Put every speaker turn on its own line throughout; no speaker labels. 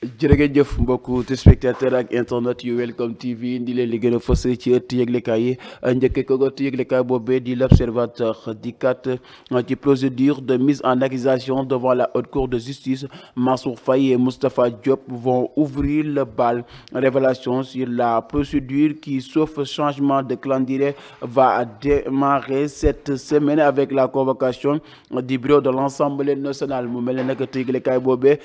jërëjëf mbokku téléspectateur ak internet yu Welcome TV di leen li gën a fës ci ëtt yëglekaay yi njëkkee ko ëtt yëglekaay boobee di l'Observateur di kat ci procédure de mise en accusation devant la haute cour de justice. Mansour Faye et Moustapha Diop vont ouvrir le bal. Révélation sur la procédure qui, sauf changement de calendrier, va démarrer cette semaine avec la convocation du bureau de l'Assemblée nationale. mu mel ne nag ëtt yëglekaay boobee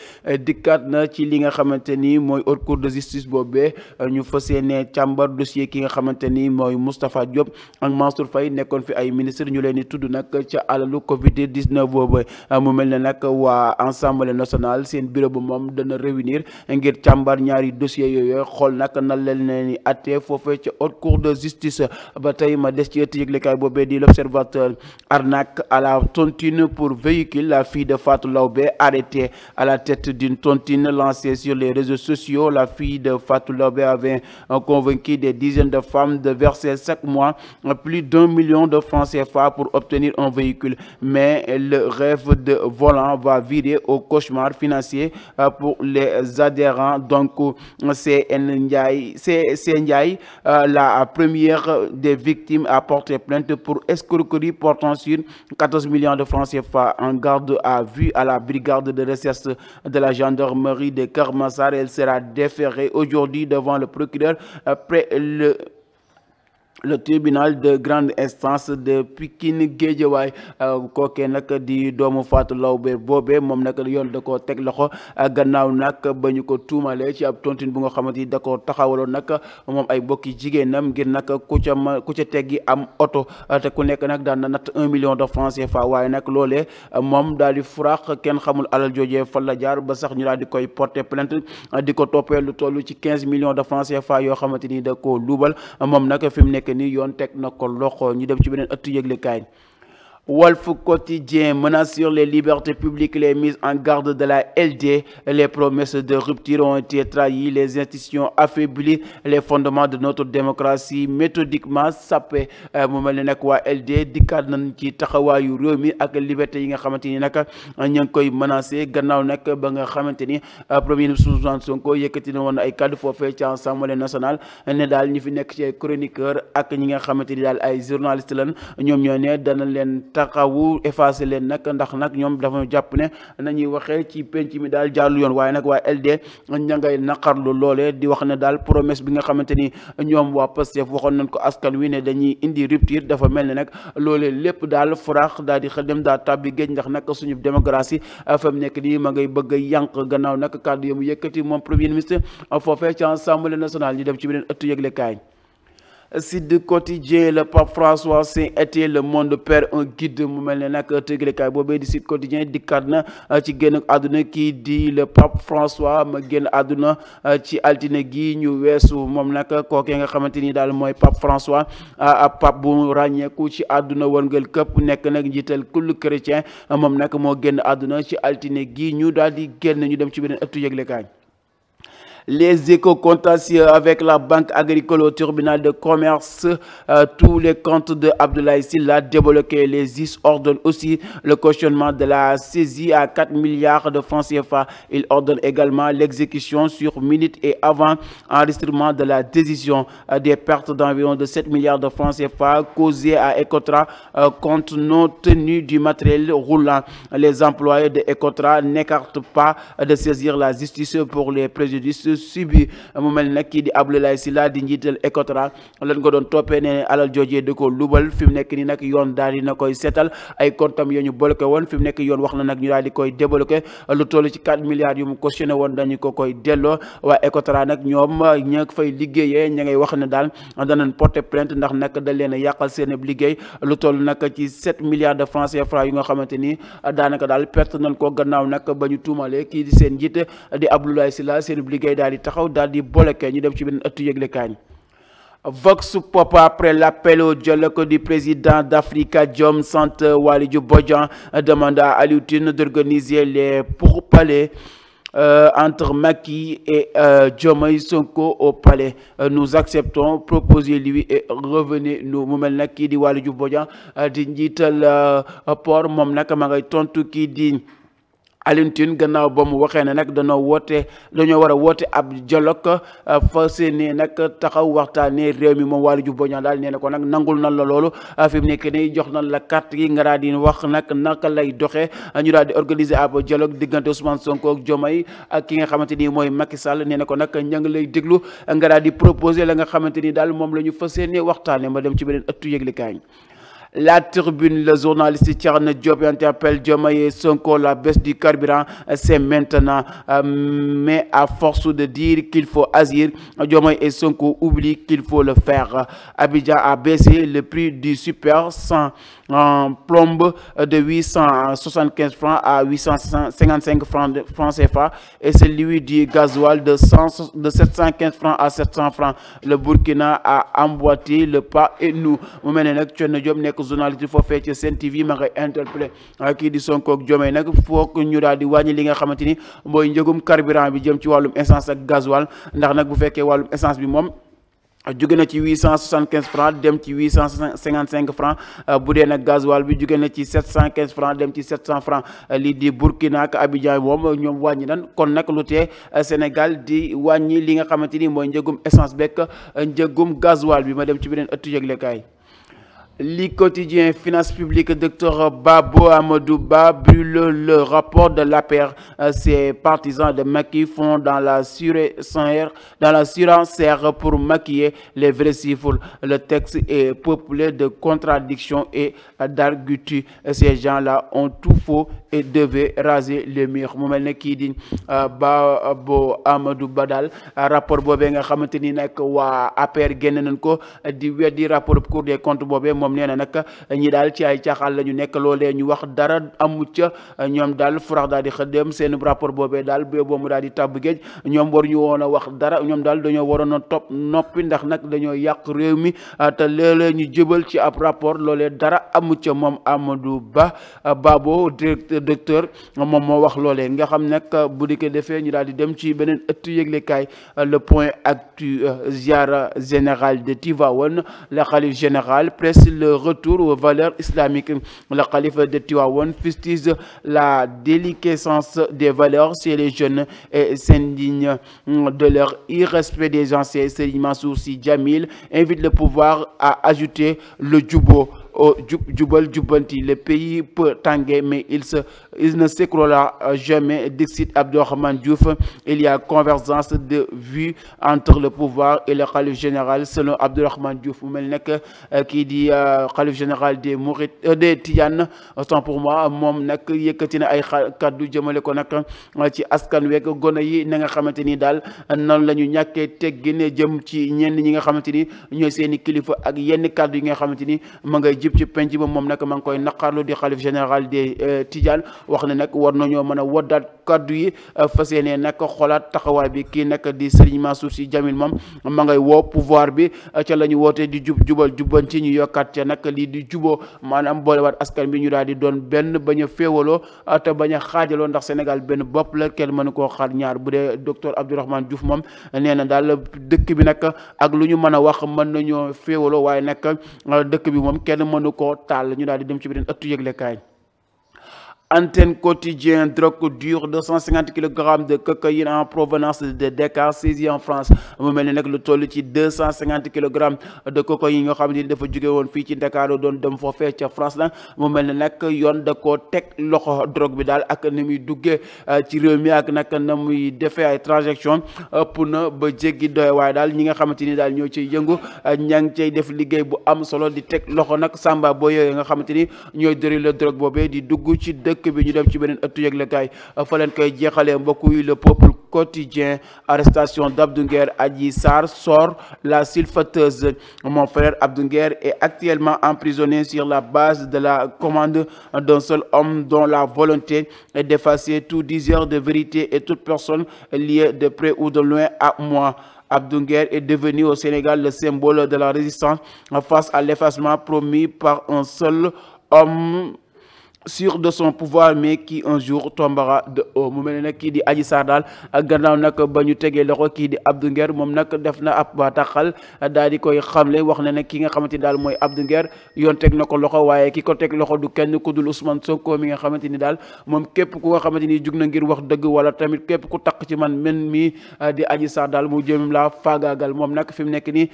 dikkaat na ci li nga xamante ni mooy haute cour de justice boobee ñu fas yéene càmbar dossier ki nga xamante ni mooy Moustapha Diop ak Mansour Faye nekkoon fi ay ministre ñu leen di tudd nag ca alalu Covid 19 boobee. mu mel ne nag waa Assemblée nationale seen bureau bu moom dana réunir ngir càmbar ñaari dossiers yooyu xool nag nan leen ni atte foofee ca haute cour de justice. ba tey ma des ci ëtt yëglekaay boobee di l'Observateur. Arnaque à la tontine pour véhicule. La fille de Fatou Laobé arrêtée à la tête d'une tontine lancée sur les réseaux sociaux. La fille de Fatou Laobé avait convaincu des dizaines de femmes de verser chaque mois plus d'1 million de francs CFA pour obtenir un véhicule. Mais le rêve de volant va virer au cauchemar financier pour les adhérents. Donc c'est Ndiaye, la première des victimes, a porté plainte pour escroquerie portant sur 14 millions de francs CFA. En garde à vue à la brigade de recherche de la gendarmerie de Keur Massar. Elle sera déférée aujourd'hui devant le procureur après le tribunal de grande instance de Pikine Guédiawaye. kookee nag di doomu Fatou Laobé boobee moom nag yoon da koo teg loxo gannaaw nag ba ñu ko tuumalee ci ab tontine bu nga xamante ni da koo taxawaloon nag moom ay bokki jigéenam ngir nag ku ca teggi am oto te ku nekk nag daan na natt 1 million de francs CFA. waaye nag loolee moom daal di furax kenn xamul alal joojee fan la jaar ba sax ñu daal di koy porter plainte di ko toppee lu toll ci 15 millions de francs CFA yoo xamante ni da koo luubal. moom nag fi mu nekk ni yoon teg na ko loxo. ñu dem ci beneen ëttu yëglekaay. Walf Quotidien. Menace sur les libertés publiques, les mises en garde de la LD, les promesses de rupture ont été trahies, les institutions affaiblies, les fondements de notre démocratie méthodiquement sapés. mu mel ne nag waa LD dikkaat nañ ci taxawaayu réew mi ak liberté yi nga xamante ni nag ña ngi koy menacé gannaaw nag ba nga xamante ni premier ministre Ousmane Sonko yëkkati na woon ay kàddu foofee ci Assemblée nationale ne daal ñi fi nekk ci ay chroniqueur ak ñi nga xamante ni daal ay journaliste lan ñoom ñoo ne dana leen taxawu effacé leen nag ndax nag ñoom dafa jàpp ne nañuy waxee ci penc mi daal jàllu yoon. waaye nag waa LD ña ngay naqarlu loole di wax ne daal promesse bi nga xamante ni ñoom waa Pastef waxoon nañ ko askan wi ne dañuy indi rupture dafa mel ne nag loolee lépp daal furax daal di xel dem daal tàbbi géej ndax nag suñu démocratie fa mu nekk nii ma ngay bëgg a yànq gannaaw nag kàddu yi mu yëkkati moom premier ministre foofee ci Assemblée nationale. ñu dem ci beneen ëttu yëglekaay. Sud Quotidien. Le pape François Saint-Été, le monde perd un guide. mu mel ne nag tëglekaay boobee di Sud Quotidien dikkaat na ci génn àdduna kii di le pape François ma génn àdduna ci altine gi ñu weesu. moom nag kookee nga xamante ni daal mooy pape François ab pape bu ràññeeku ci àdduna wërngël këpp nekk nag njiital kull chrétien. moom nag moo génn àdduna ci altine gi ñu daal di génn. ñu dem ci beneen ëttu yëglekaay. Les Échos contentieux avec la Banque agricole au tribunal de commerce. Tous les comptes de Abdoulaye Sylla débloqués. Les juges ordonnent aussi le cautionnement de la saisie à 4 milliards de francs CFA. Ils ordonnent également l'exécution sur minute et avant enregistrement de la décision des pertes d'environ de 7 milliards de francs CFA causées à Ecotra compte non tenu du matériel roulant. Les employés de Ecotra n'écartent pas de saisir la justice pour les préjudices subi. mu mel nag kii di Abdoulaye Sylla di njiital Ecotra lañ ko doon toppee ne alal joojee da ko lubal. fi mu nekk nii nag yoon daal di na koy seetal ay comptam yoo ñu bloqué woon. fi mu nekk yoon wax na nag ñu daal di koy débloqué lu toll ci 4 milliards yu mu cautionné woon dañu ko koy delloo. waa Ecotra nag ñoom ña fay liggéeyee ña ngay wax ne daal danañ porter plainte ndax nag da leen a yàqal seen liggéey lu toll nag ci 7 milliards de francs CFA yu nga xamante ni daanaka daal perte nañ ko gannaaw nag ba ñu tuumalee kii di seen njiit di Abdoulaye Sylla seen liggéey daal di taxaw daal di bloqué. ñu dem ci beneen ëttu yëglekaay. Vox Pop. Après l'appel au dialogue du président d'Afrikajom Center, Waly Diouf Bodian demande à Alioune Tine d'organiser les pourparlers entre Macky et Diomaye Sonko au palais. Nous acceptons, proposez-lui et revenez-nous. mu mel nag kii di Waly Diouf Bodian di njiital port moom nag ma ngay tontu kii di Alioune Tine gannaaw ba mu waxee ne nag dañoo war a woote ab dialogue fa seeni nag taxaw waxtaanee réew mi moom Waly Diouf Bodiang daal nee na ko nag nangul nan la loolu fi mu nekk nii jox nan la carte gi nga daal di wax nag naka lay doxee ñu daal di organiser ab dialogue diggante Ousmane Sonko ak Diomaye ak ki nga xamante ni mooy Macky Sall nee na ko nag ña ngi lay déglu nga daal di proposer la nga xamante ni daal moom la ñu fas yéene waxtaanee ma dem ci beneen ëttu yëglekaay. La Tribune, le journaliste Thierno Diop interpelle Diomaye et Sonko, la baisse du carburant, c'est maintenant. Mais à force de dire qu'il faut agir, Diomaye et Sonko oublient qu'il faut le faire. Abidjan a baissé le prix du super 100 en plombe de 875 francs à 855 francs CFA et celui du gasoil de 715 francs à 700 francs. Le Burkina a emboîté le pas et nous. Mu mel ne nag Thierno Diop nekk journaliste foofee ci Sen TV ma ngay interpellé kii di Sonko ak Diomaye nag foog ñu daal di wàññi li nga xamante ni mooy njëgum carburant bi jëm ci wàllum essence ak gasoil ndax nag bu fekkee wàllum essence bi moom jóge na ci 875 francs dem ci 855 francs bu dee nag gasoil bi jóge na ci 715 francs dem ci 700 francs lii di Burkina ak Abidjan moom ñoom wàññi nan kon nag lu tee Sénégal di wàññi li nga xamante ni mooy njëgum essence bekk njëgum gasoil bi ma dem ci beneen ëttu yëglekaay. Le quotidien Finance publique, Dr Babo Amadou Ba brûle le rapport de l'APR. Ces partisans de Macky font dans la surenchère pour maquiller les vrais chiffres. Le texte est peuplé de contradictions et d'arguties. Ces gens-là ont tout faux et devaient raser le mur. Mu mel ne kii di Babo Amadou Ba daal rapport boobee nga xamante ni nag waa APR génn nañ ko di weddi rapport Cour des comptes boobee moom nee na nag ñi daal ci ay caaxaan la ñu nekk loolee ñu wax dara amu ca ñoom daal furax daal di xëddem seen rapport boobee daal boobu mu daal di tàbb géej ñoom war ñu woon a wax dara ñoom daal dañoo waroon a topp noppi ndax nag dañoo yàq réew mi te léeg-léeg ñu jëbal ci ab rapport loolee dara amu ca moom Amadou Ba Babo docteur moom moo wax loolee nga xam nag bu di ko defee ñu daal di dem ci beneen ëttu yëglekaay le point actu ziara général de Tivaouane le khalife général presse le retour aux valeurs islamiques. Le khalife de Tivaouane fustige la déliquescence des valeurs chez les jeunes et s'indigne de leur irrespect des anciens. Serigne Mansour Sy Djamil invite le pouvoir à ajouter le jubo au jubal jubbanti. Le pays peut tanguer mais il ne s'écroulera jamais. Dixit Abdourahmane Diouf. Il y a convergence de vues entre le pouvoir et le khalife général selon Abdourahmane Diouf. Mu mel nekk kii di khalife général des Mourides des Tidiane autant pour moi moom nag yëkkati na ay kaddu jëmale ko nag ci askan week gone yi na nga xamante ni daal noonu la ñu ñàkkee teggin jëm ci ñenn ñi nga xamante ni ñooy seeni kilifa ak yenn kaddu yi nga xamante ni ma ngay jib ci penc ba moom nag ma ngi koy naqarlu di xalif général des Tidiane wax ne nag war nañoo mën a woddaat kaddu yi fas yéene nag xoolaat taxawaay bi kii nag di Serigne Mansour Sy Djamil moom ma ngay woo pouvoir bi ca la ñu woote di jubal jubbanti ñu yokkaat ca nag lii di juboo maanaam boolewaat askan bi ñu daal di doon benn bañ a féewaloo te bañ a xaajaloo ndax Sénégal benn bopp la kenn mënu koo xaar ñaar bu dee docteur Abdourahmane Diouf moom nee na daal dëkk bi nag ak lu ñu mën a wax mën nañoo féewaloo waaye nag dëkk bi moom kenn mënu koo taal ñu daal di dem ci beneen ëttu yëglekaay. Antenne quotidien, drogue dure, 250 kg de cocaïne en provenance de Dakar, saisie en France. Mu mel ni nag lu toll ci 250 kg de cocaïne nga xam ne dafa jóge woon fii ci Dakar doon dem foofee ca France la mu mel ni nag yoon da koo teg loxo drogue bi daal ak ni muy duggee ci réew mi ak nag na muy defee ay transaction ëpp na ba jéggi doy waaye daal ñi nga xamante ni daal ñoo ciy yëngu ña ngi cay def liggéey bu am solo di teg loxo nag samba boo yooyu nga xamante ni ñooy dëri la drogue boobee di dugg ci dëkk bi ñu dem ci beneen ëttu yëglekaay fa leen koy jeexalee mbokk yi le peuple quotidien arrestation d'Abdou Nguer Adji Sarr sort la sulfateuse. Mon frère Abdou Nguer est actuellement emprisonné sur la base de la commande d'un seul homme dont la volonté est d'effacer tout diseur de vérité et toute personne liée de près ou de loin à moi. Abdou Nguer est devenu au Sénégal le symbole de la résistance face à l'effacement promis par un seul homme sûr de son pouvoir mais qui un jour tombera de haut. Mu mel ne nag kii di Adji Sarr daal gannaaw nag ba ñu tegee loxo kii di Abdou Nguer moom nag def na ab bataaxal daal di koy xamle wax ne nag ki nga xamante ni daal mooy Abdou Nguer yoon teg na ko loxo waaye ki ko teg loxo du kenn ku dul Ousmane Sonko mi nga xamante ni daal moom képp ku nga xamante ni jug na ngir wax dëgg wala tamit képp ku takk ci man mi di Adji Sarr daal mu jëm laa faagaagal. Moom nag fi mu nekk nii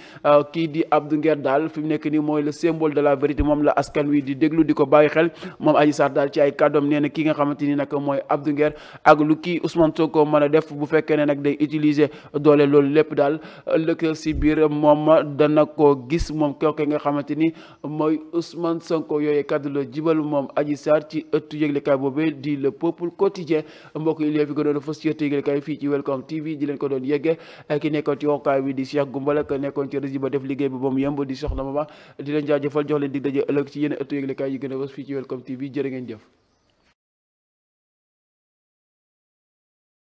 kii di Abdou Nguer daal fi mu nekk nii mooy le symbole de la vérité, moom la askan wi di déglu di ko bàyyi xel. Moom Adji Sarr daal ci ay kàddoom nee na ki nga xamante ni nag mooy Abdou Nguer ak lu kii Ousmane Sonko mën a def bu fekkee ne nag day utiliser doole loolu lépp daal ëllëg si biir moom dana ko gis moom kooku nga xamante ni mooy Ousmane Sonko. Yooyu kàddu la jibal moom Adji Sarr ci ëttu yëglekaay boobee di le peuple quotidien. Mbokk yi léegi fi ko doon fës ci ëttu yëglekaay fii ci Welcome TV di leen ko doon yegge ki nekkoon ci waxukaay bi di Cheikh Goumbala ka nekkoon ci régie ba def liggéey bi ba mu yemb di soxna Mama di leen jaajëfal jox leen dig daje ëllëg ci yenn ëttu yëglekaay yi gën a fës fii ci Welcome TV jërë ngeen jëf.